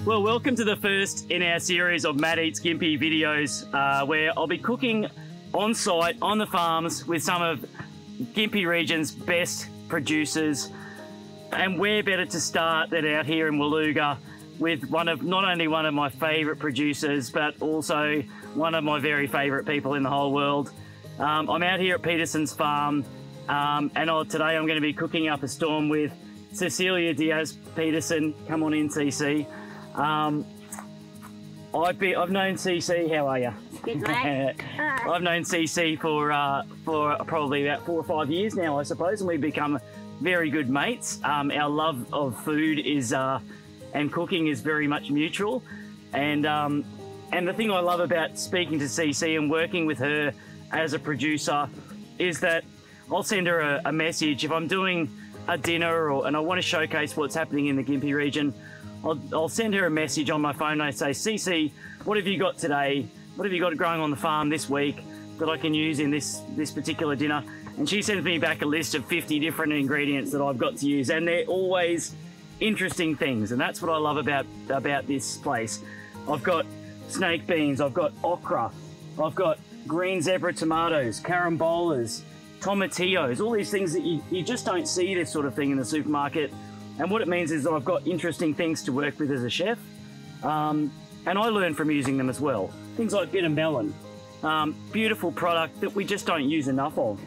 Well, welcome to the first in our series of Matt Eats Gympie videos, where I'll be cooking on site, on the farms, with some of Gympie Region's best producers. And where better to start than out here in Waluga with not only one of my favourite producers, but also one of my very favourite people in the whole world. I'm out here at Petersen's farm, and today I'm going to be cooking up a storm with Cecilia Diaz Petersen. Come on in, CC. I've known CC. How are you? Good, mate. I've known CC for probably about 4 or 5 years now, I suppose, and we've become very good mates. Our love of food and cooking is very much mutual, and the thing I love about speaking to CC and working with her as a producer is that I'll send her a message if I'm doing a dinner and I want to showcase what's happening in the Gympie region. I'll send her a message on my phone and I say, CC, what have you got today? What have you got growing on the farm this week that I can use in this particular dinner? And she sends me back a list of 50 different ingredients that I've got to use, and they're always interesting things, and that's what I love about this place. I've got snake beans, I've got okra, I've got green zebra tomatoes, carambolas, tomatillos, all these things that you just don't see this sort of thing in the supermarket. And what it means is that I've got interesting things to work with as a chef, and I learn from using them as well. Things like bitter melon, beautiful product that we just don't use enough of.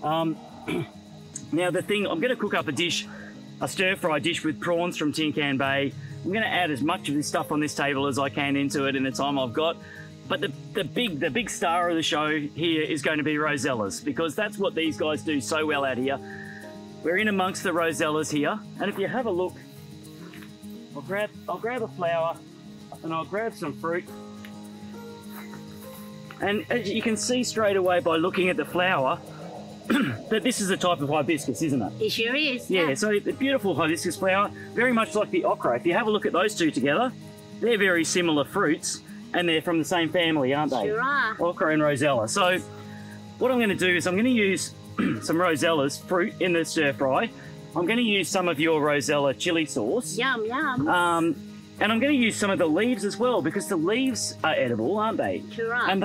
Now the thing, I'm going to cook up a stir-fry dish with prawns from Tin Can Bay. I'm going to add as much of this stuff on this table as I can into it in the time I've got. But the big star of the show here is going to be rosellas, because that's what these guys do so well out here. We're in amongst the rosellas here, and if you have a look, I'll grab a flower and I'll grab some fruit. And as you can see straight away by looking at the flower, that this is a type of hibiscus, isn't it? It sure is. Yeah, so the beautiful hibiscus flower, very much like the okra. If you have a look at those two together, they're very similar fruits, and they're from the same family, aren't they? Sure are. Okra and rosella. So what I'm going to do is I'm going to use some rosella's fruit in the stir fry. I'm going to use some of your rosella chili sauce. Yum, yum. And I'm going to use some of the leaves as well, because the leaves are edible, aren't they? Sure are. And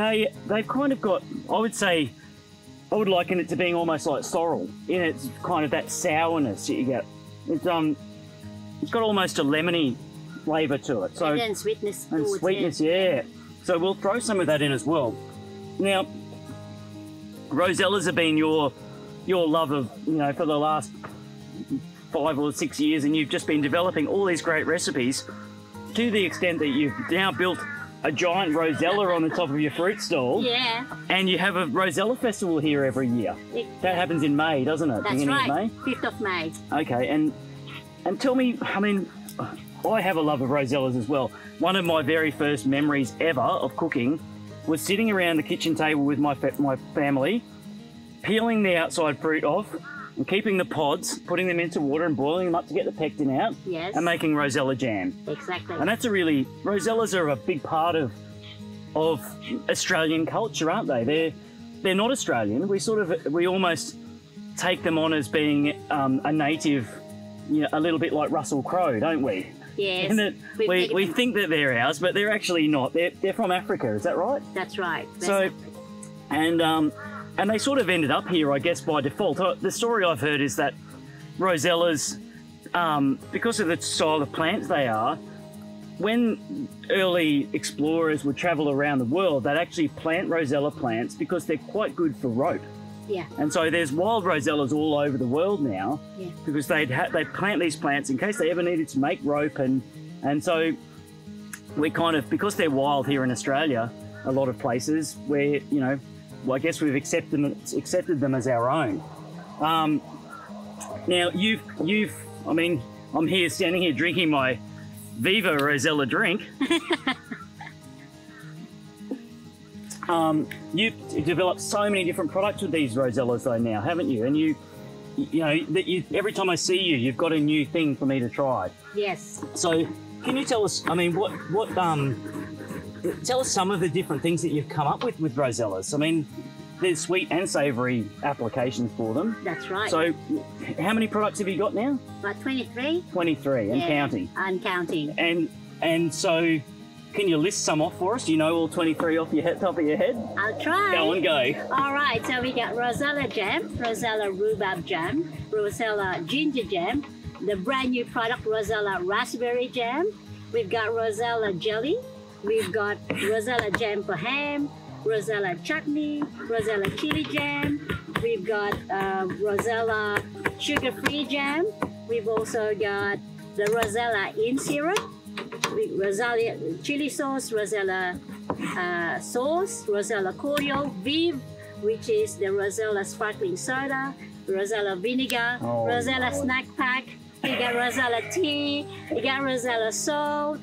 they've kind of got, I would liken it to being almost like sorrel. In it's kind of that sourness that you get. It's got almost a lemony flavour to it. So, and then sweetness. And sweetness, yeah. So we'll throw some of that in as well. Now, rosellas have been your love of, for the last 5 or 6 years, and you've just been developing all these great recipes to the extent that you've now built a giant rosella on the top of your fruit stall. Yeah. And you have a rosella festival here every year. That happens in May, doesn't it? That's Beginning right. of May? 5th of May. Okay, and tell me, I have a love of rosellas as well. One of my very first memories ever of cooking was sitting around the kitchen table with my family, peeling the outside fruit off and keeping the pods, putting them into water and boiling them up to get the pectin out. Yes. And making rosella jam. Exactly. And rosellas are a big part of Australian culture, aren't they? They're not Australian. We almost take them on as being a native, a little bit like Russell Crowe, don't we? Yes. And that we think that they're ours, but they're actually not. They're from Africa, is that right? That's right. So, and they sort of ended up here, I guess, by default. The story I've heard is that rosellas, because of the style of plants they are, when early explorers would travel around the world, they'd actually plant rosella plants because they're quite good for rope. Yeah. And so there's wild rosellas all over the world now, yeah, because they plant these plants in case they ever needed to make rope, and so we kind of, because they're wild here in Australia, a lot of places where I guess we've accepted them as our own. Now I'm here standing here drinking my Viva Rosella drink. You've developed so many different products with these rosellas though now, haven't you? And every time I see you, you've got a new thing for me to try. Yes. So can you tell us, tell us some of the different things that you've come up with rosellas. There's sweet and savoury applications for them. That's right. So how many products have you got now? About 23. 23 and counting. And counting. And And so, can you list some off for us? Do you know all 23 off your top of your head? I'll try. Go on, go. All right, so we got Rosella jam, Rosella rhubarb jam, Rosella ginger jam, the brand new product Rosella raspberry jam. We've got Rosella jelly. We've got Rosella jam for ham, Rosella chutney, Rosella chili jam. We've got Rosella sugar-free jam. We've also got the Rosella in syrup, Rosella chili sauce, Rosella sauce, Rosella cordial, Viv, which is the Rosella sparkling soda, Rosella vinegar, Rosella snack pack. We got Rosella tea. We got Rosella salt.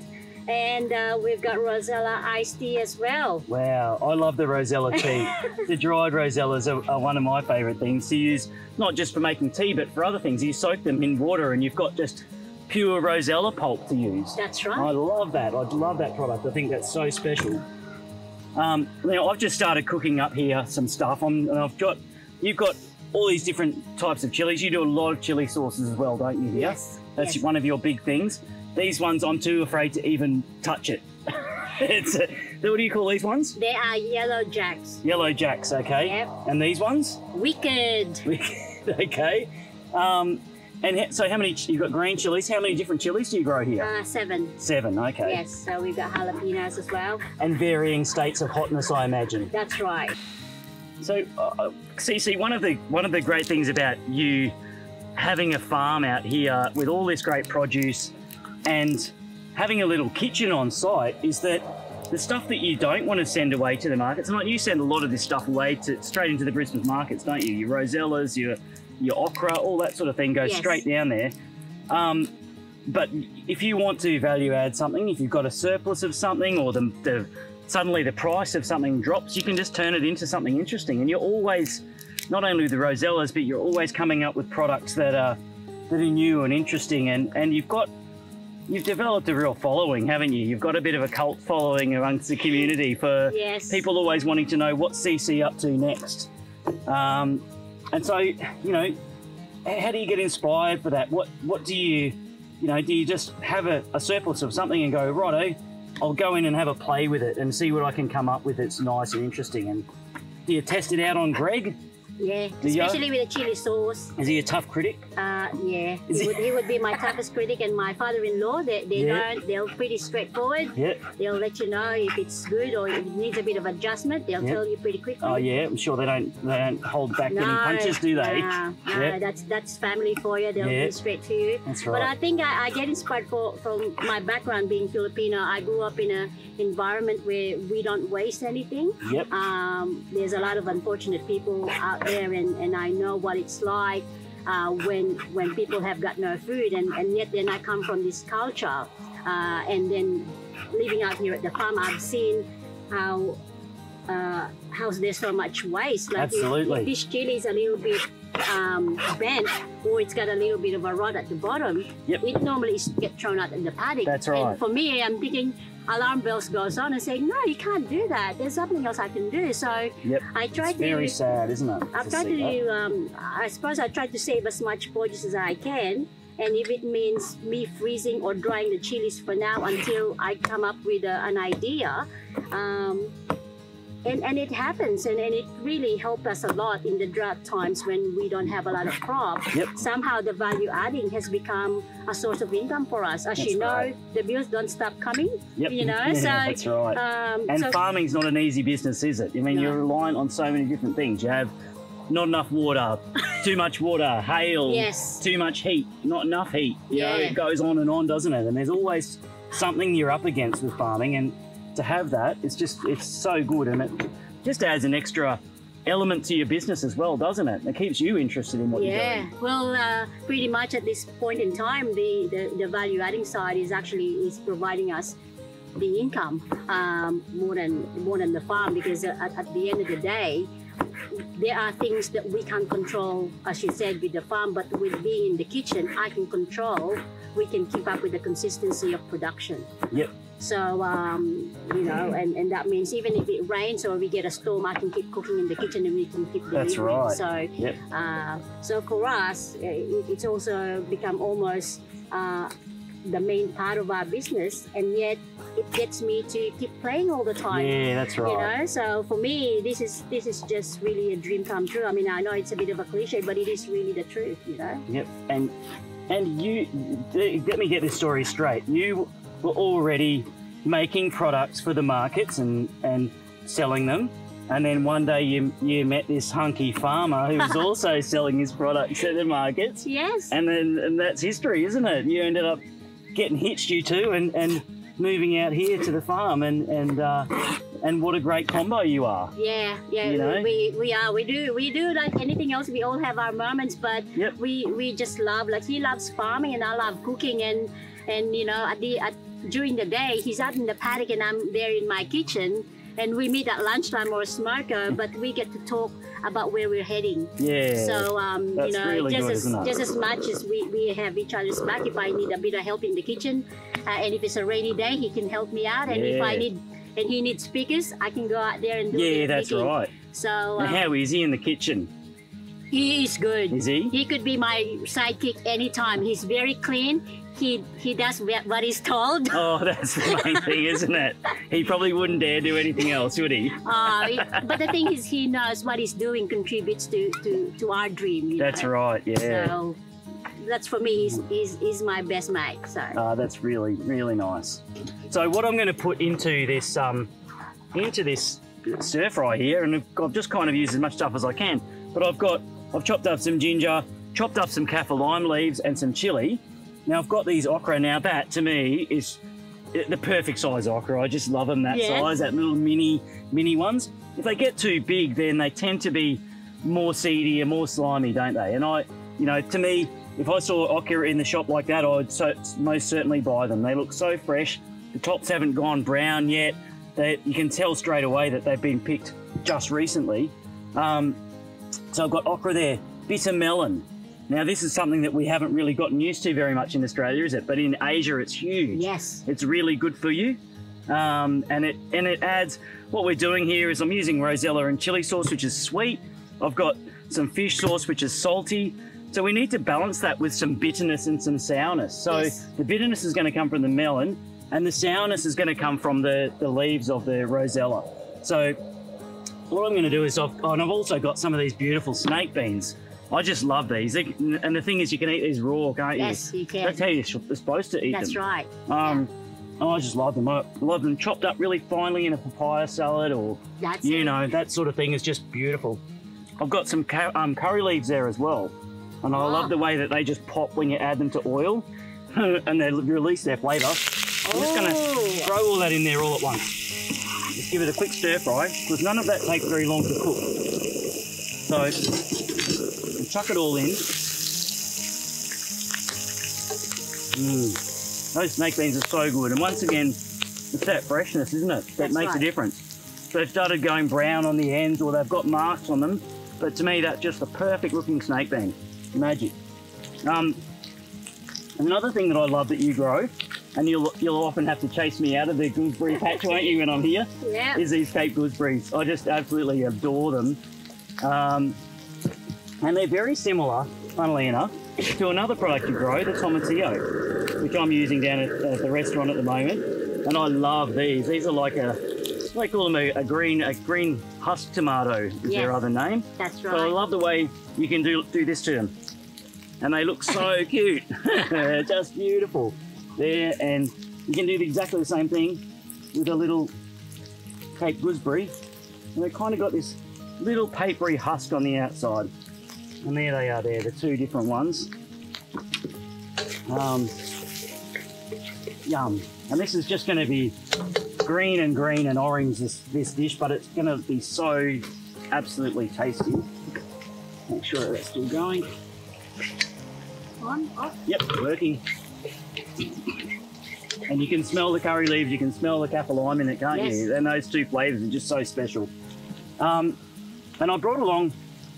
And we've got Rosella iced tea as well. Wow, I love the Rosella tea. The dried Rosellas are one of my favourite things to use, not just for making tea, but for other things. You soak them in water and you've got just pure Rosella pulp to use. That's right. I love that. I love that product. I think that's so special. Now, I've just started cooking up here some stuff. You've got all these different types of chilies. You do a lot of chili sauces as well, don't you? Yes. That's one of your big things. These ones, I'm too afraid to even touch it. What do you call these ones? They are yellow jacks. Yellow jacks, okay. Yep. And these ones? Wicked. Okay. And so how many, you've got green chilies. How many different chilies do you grow here? 7. 7, okay. Yes, so we've got jalapenos as well. And varying states of hotness, I imagine. That's right. So, Cece, one of the great things about you having a farm out here with all this great produce and having a little kitchen on site is that the stuff that you don't want to send away to the markets, and you send a lot of this stuff away straight into the Brisbane markets, don't you? Your Rosellas, your okra, all that sort of thing goes straight down there. But if you want to value add something, if you've got a surplus of something or suddenly the price of something drops, you can just turn it into something interesting. And you're always, not only the Rosellas, but you're always coming up with products that are new and interesting. And you've developed a real following, haven't you? You've got a bit of a cult following amongst the community for people always wanting to know what's CC up to next. And so, how do you get inspired for that? What do you just have a surplus of something and go, righto, I'll go in and have a play with it and see what I can come up with that's nice and interesting? And do you test it out on Greg? Yeah, especially with the chili sauce. Is he a tough critic? Yeah, he would be my toughest critic, and my father-in-law, they're pretty straightforward. Yeah. They'll let you know if it's good or if it needs a bit of adjustment. They'll tell you pretty quickly. Oh yeah, I'm sure they don't hold back any punches, do they? No, that's family for you. They'll be straight to you. That's right. But I think I get inspired from my background being Filipino. I grew up in an environment where we don't waste anything. Yep. There's a lot of unfortunate people out there, and I know what it's like when people have got no food, and yet then I come from this culture, and then living out here at the farm, I've seen how there's so much waste. Like if this chili is a little bit bent, or it's got a little bit of a rot at the bottom, it normally gets thrown out in the paddock. That's right. And for me, I'm thinking, alarm bells goes on and saying, no, you can't do that. There's something else I can do. So I try to. Very sad, isn't it? I've tried to. I suppose I try to save as much produce as I can, and if it means me freezing or drying the chilies for now until I come up with an idea. And it happens, and it really helped us a lot in the drought times when we don't have a lot of crop. Somehow the value adding has become a source of income for us. As you know, the bills don't stop coming. So that's right. And farming's not an easy business, is it? I mean, you're reliant on so many different things. You have not enough water, too much water, hail, too much heat, not enough heat. You know, it goes on, doesn't it? And there's always something you're up against with farming, and to have that, it's so good, and it just adds an extra element to your business as well, doesn't it? It keeps you interested in what you're doing. Well, pretty much at this point in time, the value-adding side is providing us the income more than the farm, because at the end of the day, there are things that we can't control, as you said, with the farm, but with being in the kitchen, I can control. We can keep up with the consistency of production. So, and that means even if it rains or we get a storm, I can keep cooking in the kitchen and we can keep delivering. That's right. So for us, it's also become almost the main part of our business, and yet it gets me to keep playing all the time. Yeah, that's right. You know, so for me, this is just really a dream come true. I mean, I know it's a bit of a cliche, but it is really the truth. You know. Yep. And you, let me get this story straight. You were already making products for the markets and selling them. And then one day you met this hunky farmer who was also selling his products at the markets. Yes. And that's history, isn't it? You ended up getting hitched, you two, and moving out here to the farm, and what a great combo you are. Yeah, You know? we do like anything else. We all have our moments, but Yep. we just love, like, he loves farming and I love cooking, and you know, during the day he's out in the paddock and I'm there in my kitchen. And we meet at lunchtime or smoker, but we get to talk about where we're heading. Yeah. So, that's you know, really good, isn't it? just as much as we have each other's back. If I need a bit of help in the kitchen, and if it's a rainy day, he can help me out. And if I need, and he needs speakers, I can go out there and do it. Yeah, that's right. So, And how is he in the kitchen? he is good. Is he? He could be my sidekick anytime. He's very clean. He does what he's told. Oh, that's the main thing, isn't it? He probably wouldn't dare do anything else, would he? But the thing is, he knows what he's doing contributes to our dream. You That's know? right, yeah. So that's, for me, he's my best mate. So That's really, really nice. So what I'm going to put into this stir fry here, and I've just kind of used as much stuff as I can, but I've chopped up some ginger, chopped up some kaffir lime leaves and some chilli. Now I've got these okra. Now that to me is the perfect size okra. I just love them that size, that little mini ones. If they get too big, then they tend to be more seedy and more slimy, don't they? And to me, if I saw okra in the shop like that, I'd most certainly buy them. They look so fresh. The tops haven't gone brown yet. You can tell straight away that they've been picked just recently. So I've got okra there, bitter melon. Now this is something that we haven't really gotten used to very much in Australia, is it? But in Asia, it's huge. yes, It's really good for you. And it adds, what we're doing here is I'm using rosella and chili sauce, which is sweet. I've got some fish sauce, which is salty. So we need to balance that with some bitterness and some sourness. So the bitterness is going to come from the melon, and the sourness is going to come from the leaves of the rosella. So what I'm going to do is, I've also got some of these beautiful snake beans. I just love these. And the thing is, you can eat these raw, can't you? yes, you can. That's how you're supposed to eat them. That's right. I just love them. I love them chopped up really finely in a papaya salad, or, That's you it. know, that sort of thing is just beautiful. I've got some curry leaves there as well. And I love the way that they just pop when you add them to oil and they release their flavour. I'm just going to throw all that in there all at once. Just give it a quick stir fry, because none of that takes very long to cook. So chuck it all in. Those snake beans are so good. And once again, it's that freshness, isn't it? That makes a difference. So they've started going brown on the ends, or they've got marks on them. But to me, that's just a perfect looking snake bean. Magic. Another thing that I love that you grow, and you'll often have to chase me out of the gooseberry patch, won't you, when I'm here? Yeah. Is these Cape gooseberries. I just absolutely adore them. And they're very similar, funnily enough, to another product you grow, the tomatillo, which I'm using down at the restaurant at the moment. And I love these. These are like they call them a green husk tomato is their other name. That's right. So I love the way you can do this to them. And they look so cute. Just beautiful. There, and you can do exactly the same thing with a little Cape gooseberry. And they've kind of got this little papery husk on the outside. And there they are there, the two different ones. Yum. And this is just going to be green and orange, this dish, but it's going to be so absolutely tasty. Make sure that's still going. On, off. Yep, working. And you can smell the curry leaves, you can smell the kaffir lime in it, can't you? And those two flavours are just so special. And I brought along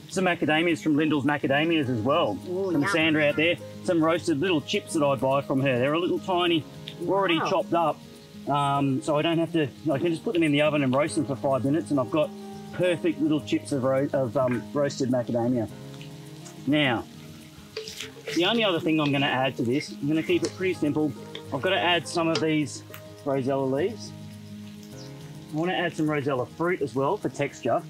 some macadamias from Lyndall's Macadamias as well. Ooh, from yum. Sandra out there. Some roasted little chips that I buy from her. They're a little tiny, already chopped up. So I don't have to, I can just put them in the oven and roast them for 5 minutes, and I've got perfect little chips of roasted macadamia. Now, the only other thing I'm going to add to this, I'm going to keep it pretty simple. I've got to add some of these rosella leaves. I want to add some rosella fruit as well for texture.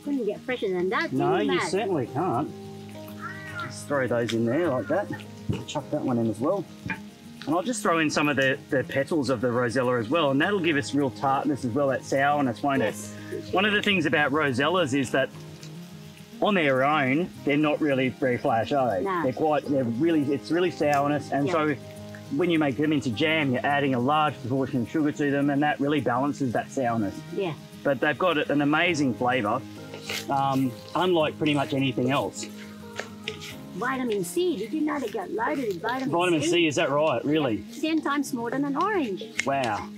Couldn't get fresher than that. No, you Matt? certainly can't. Just throw those in there like that. Chuck that one in as well. And I'll just throw in some of the petals of the rosella as well, and that'll give us real tartness as well, that sourness, won't it? One of the things about rosellas is that on their own, they're not really very flash, are they? No. It's really sourness, and so when you make them into jam, you're adding a large proportion of sugar to them, and that really balances that sourness. Yeah. But they've got an amazing flavour, unlike pretty much anything else. Vitamin C. Did you know they got loaded with vitamin C? Vitamin C, is that right? Really? 10 times more than an orange. Wow.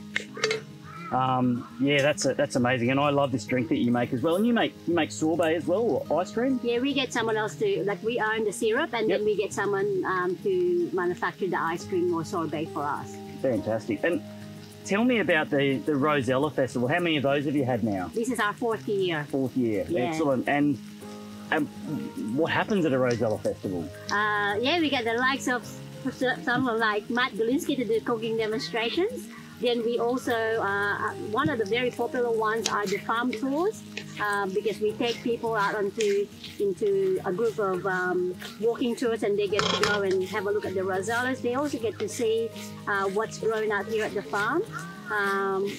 Yeah, that's amazing, and I love this drink that you make as well. And you make sorbet as well, or ice cream? Yeah, we get someone else to, like, we own the syrup, and then we get someone to manufacture the ice cream or sorbet for us. Fantastic. And tell me about the Rosella Festival. How many of those have you had now? This is our 4th year. 4th year, yeah. Excellent. And what happens at a Rosella Festival? Yeah, we get the likes of someone like Matt Golinski to do cooking demonstrations. Then we also, one of the very popular ones are the farm tours, because we take people out into a group of walking tours, and they get to go and have a look at the rosellas. They also get to see what's growing out here at the farm.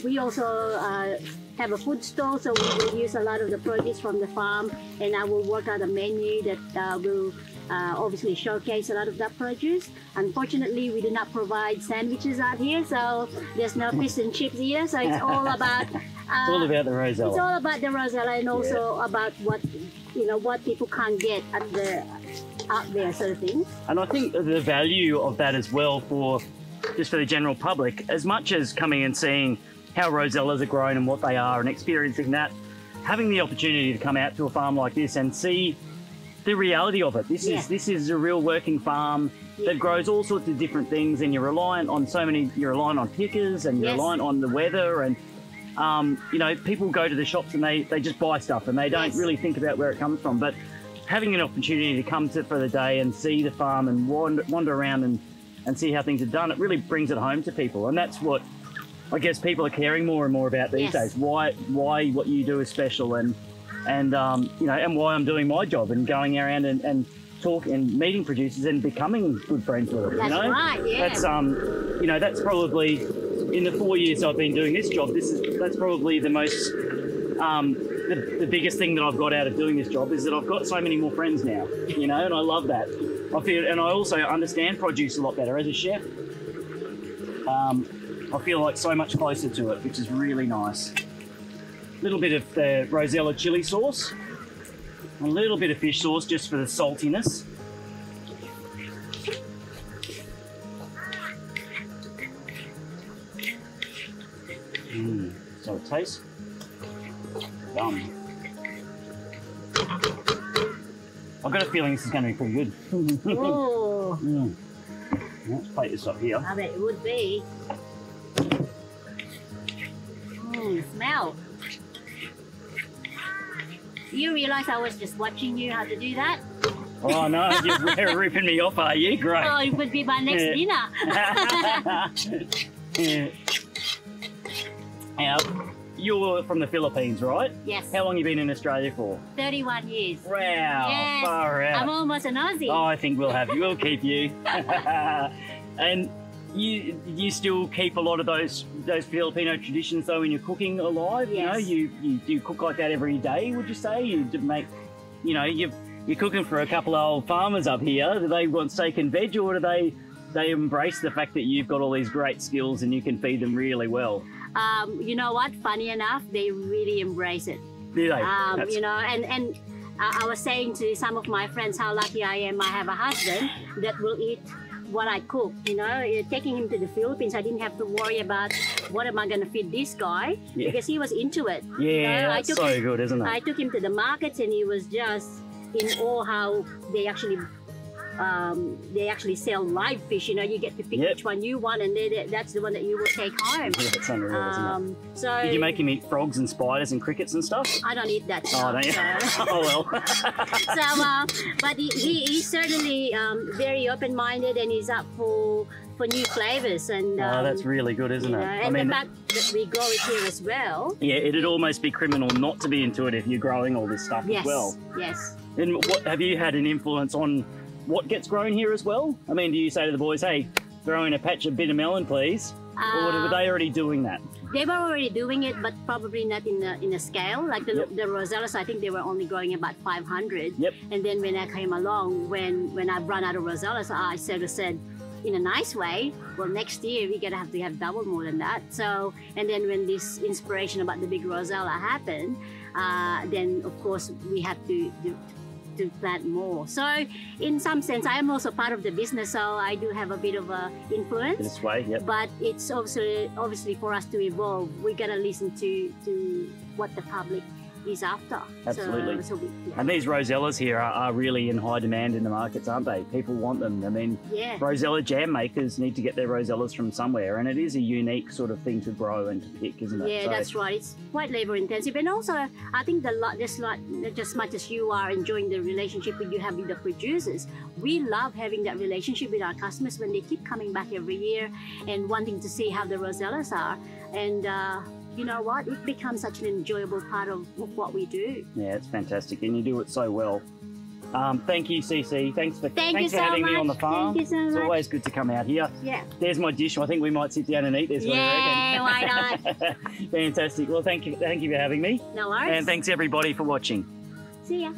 We also have a food store, so we will use a lot of the produce from the farm, and I will work out a menu that will obviously showcase a lot of that produce. Unfortunately, we do not provide sandwiches out here, so there's no fish and chips either. So it's all about it's all about the rosella. It's all about the rosella, and also about what people can't get out there, sort of thing. And I think the value of that as well for the general public, as much as coming and seeing how rosellas are grown and what they are and experiencing that, having the opportunity to come out to a farm like this and see the reality of it. This is a real working farm that grows all sorts of different things, and you're reliant on you're reliant on pickers, and you're reliant on the weather, and people go to the shops and they just buy stuff and they don't really think about where it comes from. But having an opportunity to come for the day and see the farm and wander around and see how things are done, it really brings it home to people. And that's what I guess people are caring more and more about these days. Why what you do is special, and why I'm doing my job and going around and talk and meeting producers and becoming good friends with them. That's right, yeah. That's probably, in the 4 years I've been doing this job, that's probably the most the biggest thing that I've got out of doing this job is that I've got so many more friends now, and I love that. And I also understand produce a lot better as a chef. I feel like so much closer to it, which is really nice. A little bit of the Rosella chili sauce, a little bit of fish sauce just for the saltiness. So it tastes. Yum. I've got a feeling this is going to be pretty good. Oh. Let's plate this up here. I bet it would be. Smell. You realise I was just watching you how to do that? Oh no, you're ripping me off, are you? Great. Oh, it would be my next dinner. Now, you're from the Philippines, right? Yes. How long have you been in Australia for? 31 years. Wow, yes. Far out. I'm almost an Aussie. Oh, I think we'll keep you. And you still keep a lot of those Filipino traditions though in your cooking alive. Yes. You cook like that every day, would you say? You make, you're cooking for a couple of old farmers up here. Do they want steak and veg, or do they embrace the fact that you've got all these great skills and you can feed them really well? You know what? Funny enough, they really embrace it. Do they? And I was saying to some of my friends how lucky I am. I have a husband that will eat what I cook. Taking him to the Philippines, I didn't have to worry about what am I going to feed this guy, because he was into it. Yeah, that's so good, isn't it? I took him to the markets, and he was just in awe how they actually they actually sell live fish. You know, you get to pick which one you want, and that's the one that you will take home. Yeah, that's unreal, isn't it? So did you make him eat frogs and spiders and crickets and stuff? I don't eat that stuff. Oh, don't you? So. Oh well. But he's certainly very open-minded, and he's up for new flavors. And that's really good, isn't it? And the fact that we grow it here as well. Yeah, it'd almost be criminal not to be into it if you're growing all this stuff as well. Yes. And what have you had an influence on what gets grown here as well? I mean, do you say to the boys, hey, throw in a patch of bitter melon, please? Or were they already doing that? They were already doing it, but probably not in a scale. Like the rosellas, I think they were only growing about 500. Yep. And then when I came along, when I ran out of rosellas, I sort of said, in a nice way, well, next year we're gonna have to have double more than that. So, and then when this inspiration about the big rosella happened, then of course we had to plant more. So in some sense, I am also part of the business, so I do have a bit of a influence. This way, yep. But it's obviously for us to evolve, we gotta listen to what the public is after. Absolutely. Yeah. And these rosellas here are really in high demand in the markets, aren't they? People want them. I mean, rosella jam makers need to get their rosellas from somewhere, and it is a unique sort of thing to grow and to pick, isn't it? Yeah, that's right. It's quite labor intensive, and also I think just as much as you are enjoying the relationship you have with the producers, we love having that relationship with our customers when they keep coming back every year and wanting to see how the rosellas are. And you know what? It becomes such an enjoyable part of what we do. Yeah, it's fantastic, and you do it so well. Thank you, CC. Thanks for having me on the farm. Thank you so much. It's always good to come out here. Yeah. There's my dish. I think we might sit down and eat this. Yeah, why not? Fantastic. Well, thank you for having me. No worries. And thanks everybody for watching. See ya.